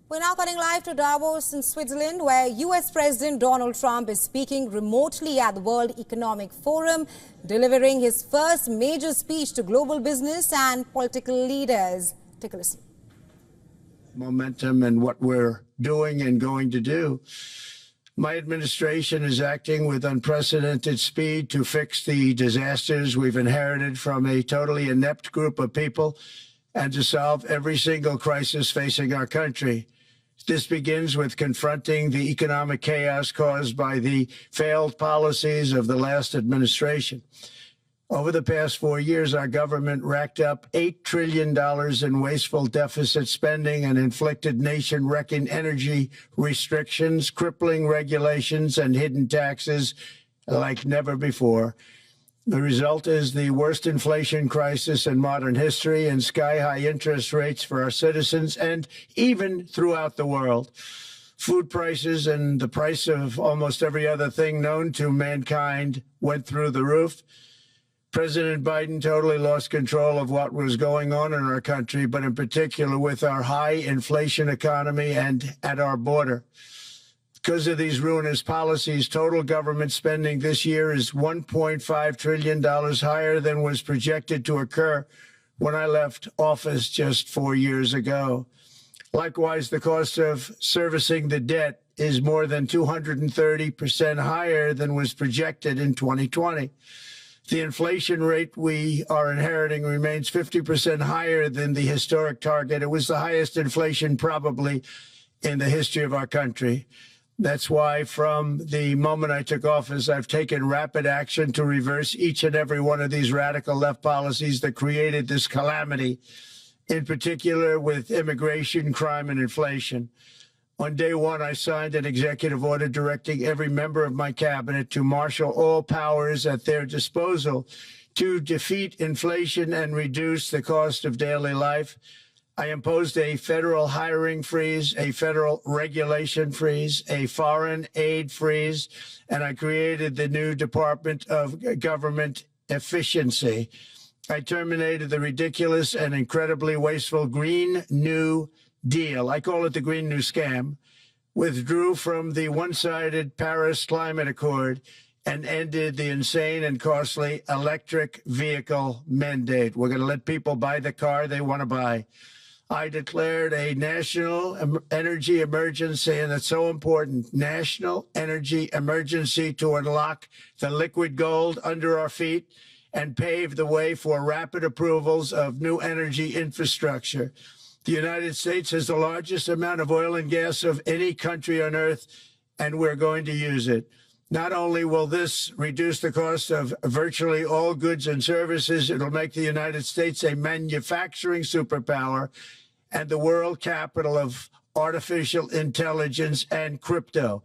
We're now cutting live to Davos in Switzerland, where U.S. President Donald Trump is speaking remotely at the World Economic Forum, delivering his first major speech to global business and political leaders. Take a listen. Momentum and what we're doing and going to do. My administration is acting with unprecedented speed to fix the disasters we've inherited from a totally inept group of people and to solve every single crisis facing our country. This begins with confronting the economic chaos caused by the failed policies of the last administration. Over the past 4 years, our government racked up $8 trillion in wasteful deficit spending and inflicted nation-wrecking energy restrictions, crippling regulations, and hidden taxes like never before. The result is the worst inflation crisis in modern history and sky-high interest rates for our citizens and even throughout the world. Food prices and the price of almost every other thing known to mankind went through the roof. President Biden totally lost control of what was going on in our country, but in particular with our high inflation economy and at our border. Because of these ruinous policies, total government spending this year is $1.5 trillion higher than was projected to occur when I left office just 4 years ago. Likewise, the cost of servicing the debt is more than 230% higher than was projected in 2020. The inflation rate we are inheriting remains 50% higher than the historic target. It was the highest inflation probably in the history of our country. That's why from the moment I took office, I've taken rapid action to reverse each and every one of these radical left policies that created this calamity, in particular with immigration, crime, and inflation. On day one, I signed an executive order directing every member of my cabinet to marshal all powers at their disposal to defeat inflation and reduce the cost of daily life. I imposed a federal hiring freeze, a federal regulation freeze, a foreign aid freeze, and I created the new Department of Government Efficiency. I terminated the ridiculous and incredibly wasteful Green New Deal. I call it the Green New Scam. Withdrew from the one-sided Paris Climate Accord and ended the insane and costly electric vehicle mandate. We're going to let people buy the car they want to buy. I declared a national energy emergency, and it's so important, national energy emergency to unlock the liquid gold under our feet and pave the way for rapid approvals of new energy infrastructure. The United States has the largest amount of oil and gas of any country on earth, and we're going to use it. Not only will this reduce the cost of virtually all goods and services, it'll make the United States a manufacturing superpower and the world capital of artificial intelligence and crypto.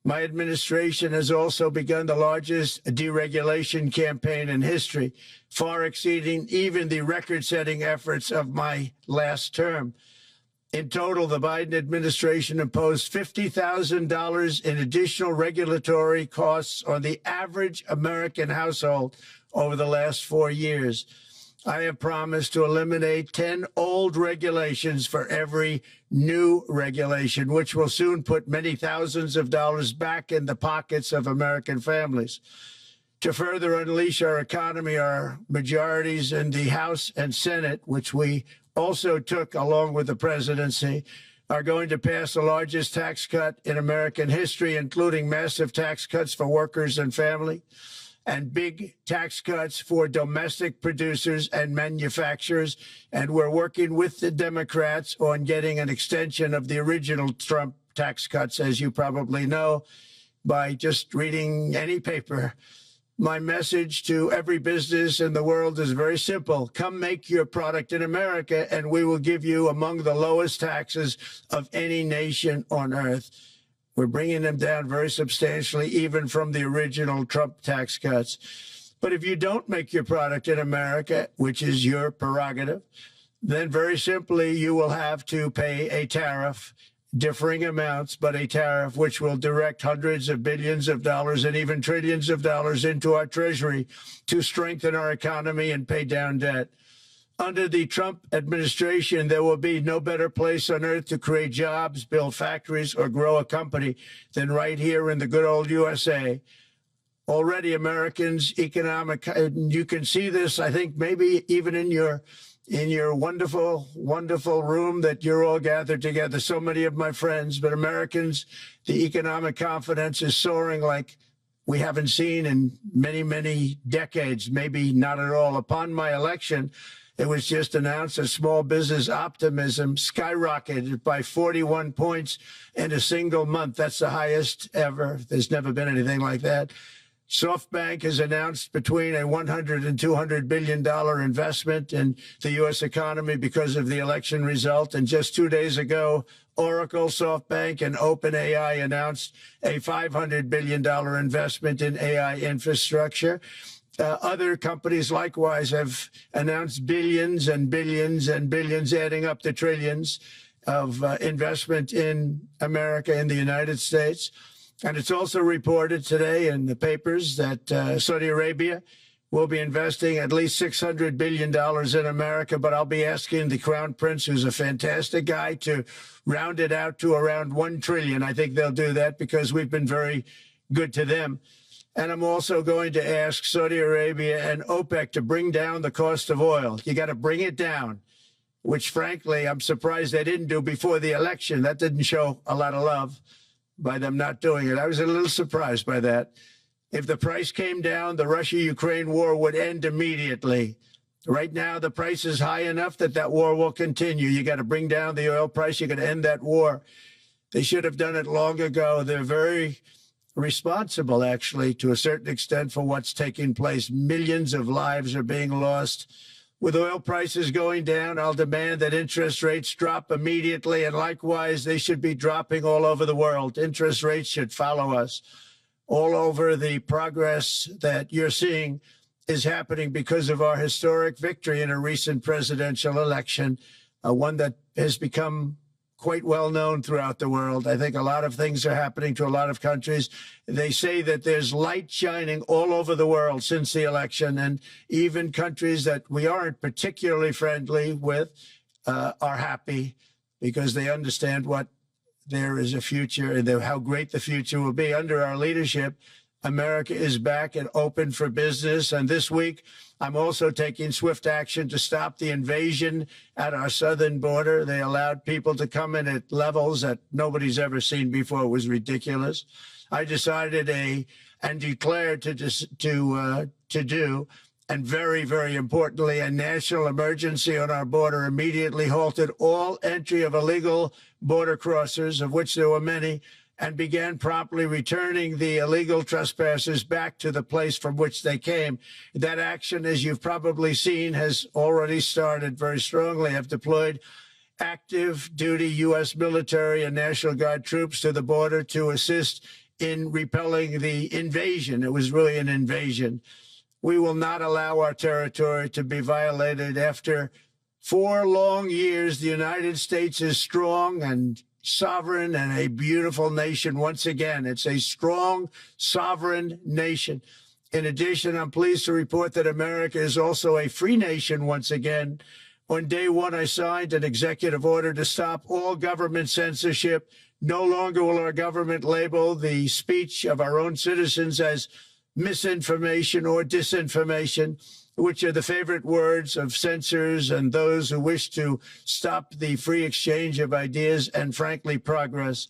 My administration has also begun the largest deregulation campaign in history, far exceeding even the record-setting efforts of my last term. In total, the Biden administration imposed $50,000 in additional regulatory costs on the average American household over the last 4 years. I have promised to eliminate 10 old regulations for every new regulation, which will soon put many thousands of dollars back in the pockets of American families. To further unleash our economy, our majorities in the House and Senate, which we also took along with the presidency, are going to pass the largest tax cut in American history, including massive tax cuts for workers and family, and big tax cuts for domestic producers and manufacturers. And we're working with the Democrats on getting an extension of the original Trump tax cuts, as you probably know, by just reading any paper. My message to every business in the world is very simple. Come make your product in America, and we will give you among the lowest taxes of any nation on earth. We're bringing them down very substantially, even from the original Trump tax cuts. But if you don't make your product in America, which is your prerogative, then very simply you will have to pay a tariff, differing amounts, but a tariff which will direct hundreds of billions of dollars and even trillions of dollars into our treasury to strengthen our economy and pay down debt. Under the Trump administration, there will be no better place on earth to create jobs, build factories, or grow a company than right here in the good old USA. Already Americans' economic, you can see this, I think, maybe even in your wonderful, wonderful room that you're all gathered together, so many of my friends, but Americans, the economic confidence is soaring like we haven't seen in many, many decades, maybe not at all. Upon my election, it was just announced that small business optimism skyrocketed by 41 points in a single month. That's the highest ever. There's never been anything like that. SoftBank has announced between a $100 and $200 billion investment in the U.S. economy because of the election result. And just 2 days ago, Oracle, SoftBank, and OpenAI announced a $500 billion investment in AI infrastructure. Other companies likewise have announced billions and billions and billions, adding up to trillions of investment in America, in the United States. And it's also reported today in the papers that Saudi Arabia will be investing at least $600 billion in America. But I'll be asking the Crown Prince, who's a fantastic guy, to round it out to around $1 trillion. I think they'll do that because we've been very good to them. And I'm also going to ask Saudi Arabia and OPEC to bring down the cost of oil. You got to bring it down, which, frankly, I'm surprised they didn't do before the election. That didn't show a lot of love by them not doing it. I was a little surprised by that. If the price came down, the Russia-Ukraine war would end immediately. Right now, the price is high enough that that war will continue. You got to bring down the oil price. You got to end that war. They should have done it long ago. They're very responsible, actually, to a certain extent, for what's taking place. Millions of lives are being lost. With oil prices going down, I'll demand that interest rates drop immediately, and likewise, they should be dropping all over the world. Interest rates should follow us. All over, the progress that you're seeing is happening because of our historic victory in a recent presidential election, one that has become quite well known throughout the world. I think a lot of things are happening to a lot of countries. They say that there's light shining all over the world since the election, and even countries that we aren't particularly friendly with are happy because they understand what there is a future and how great the future will be. Under our leadership, America is back and open for business. And this week, I'm also taking swift action to stop the invasion at our southern border. They allowed people to come in at levels that nobody's ever seen before. It was ridiculous. I decided and declared to do, and very, very importantly, a national emergency on our border, immediately halted all entry of illegal border crossers, of which there were many, and began promptly returning the illegal trespassers back to the place from which they came. That action, as you've probably seen, has already started very strongly. I've deployed active duty U.S. military and National Guard troops to the border to assist in repelling the invasion. It was really an invasion. We will not allow our territory to be violated. After 4 long years, the United States is strong and sovereign and a beautiful nation once again. It's a strong, sovereign nation. In addition, I'm pleased to report that America is also a free nation once again. On day one, I signed an executive order to stop all government censorship. No longer will our government label the speech of our own citizens as misinformation or disinformation, which are the favorite words of censors and those who wish to stop the free exchange of ideas and, frankly, progress.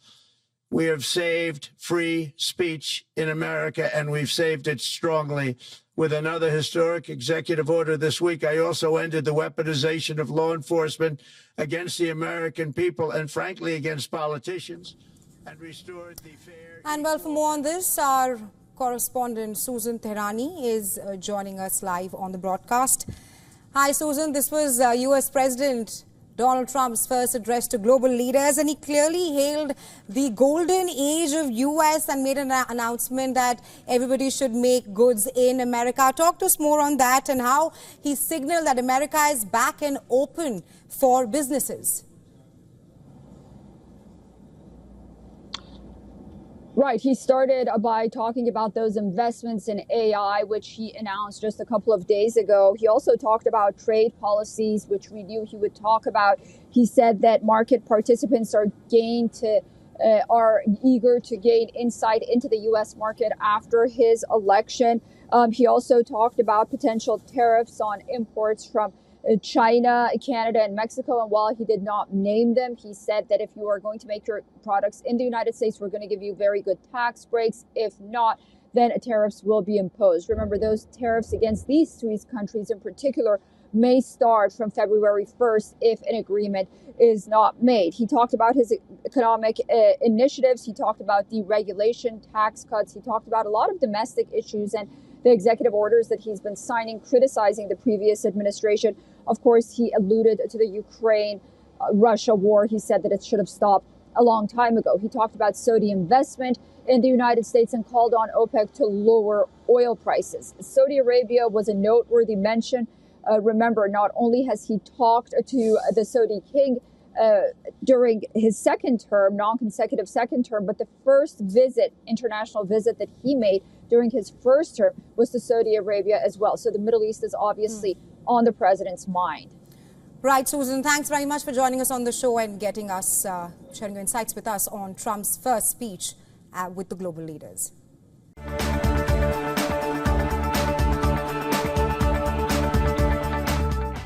We have saved free speech in America, and we've saved it strongly. With another historic executive order this week, I also ended the weaponization of law enforcement against the American people and, frankly, against politicians, and restored the fair... And well, for more on this, our correspondent Susan Tehrani is joining us live on the broadcast. Hi, Susan. This was U.S. President Donald Trump's first address to global leaders, and he clearly hailed the golden age of U.S. and made an announcement that everybody should make goods in America. Talk to us more on that and how he signaled that America is back and open for businesses. Right. He started by talking about those investments in AI, which he announced just a couple of days ago. He also talked about trade policies, which we knew he would talk about. He said that market participants are eager to gain insight into the U.S. market after his election. He also talked about potential tariffs on imports from China, Canada, and Mexico. And while he did not name them, he said that if you are going to make your products in the United States, we're going to give you very good tax breaks. If not, then tariffs will be imposed. Remember, those tariffs against these three countries in particular may start from February 1st if an agreement is not made. He talked about his economic initiatives. He talked about deregulation, tax cuts. He talked about a lot of domestic issues and the executive orders that he's been signing, criticizing the previous administration. Of course, he alluded to the Ukraine-Russia war. He said that it should have stopped a long time ago. He talked about Saudi investment in the United States and called on OPEC to lower oil prices. Saudi Arabia was a noteworthy mention. Remember, not only has he talked to the Saudi king during his second term, non-consecutive second term, but the first international visit that he made during his first term was to Saudi Arabia as well. So the Middle East is obviously on the president's mind. Right, Susan, thanks very much for joining us on the show and sharing your insights with us on Trump's first speech with the global leaders.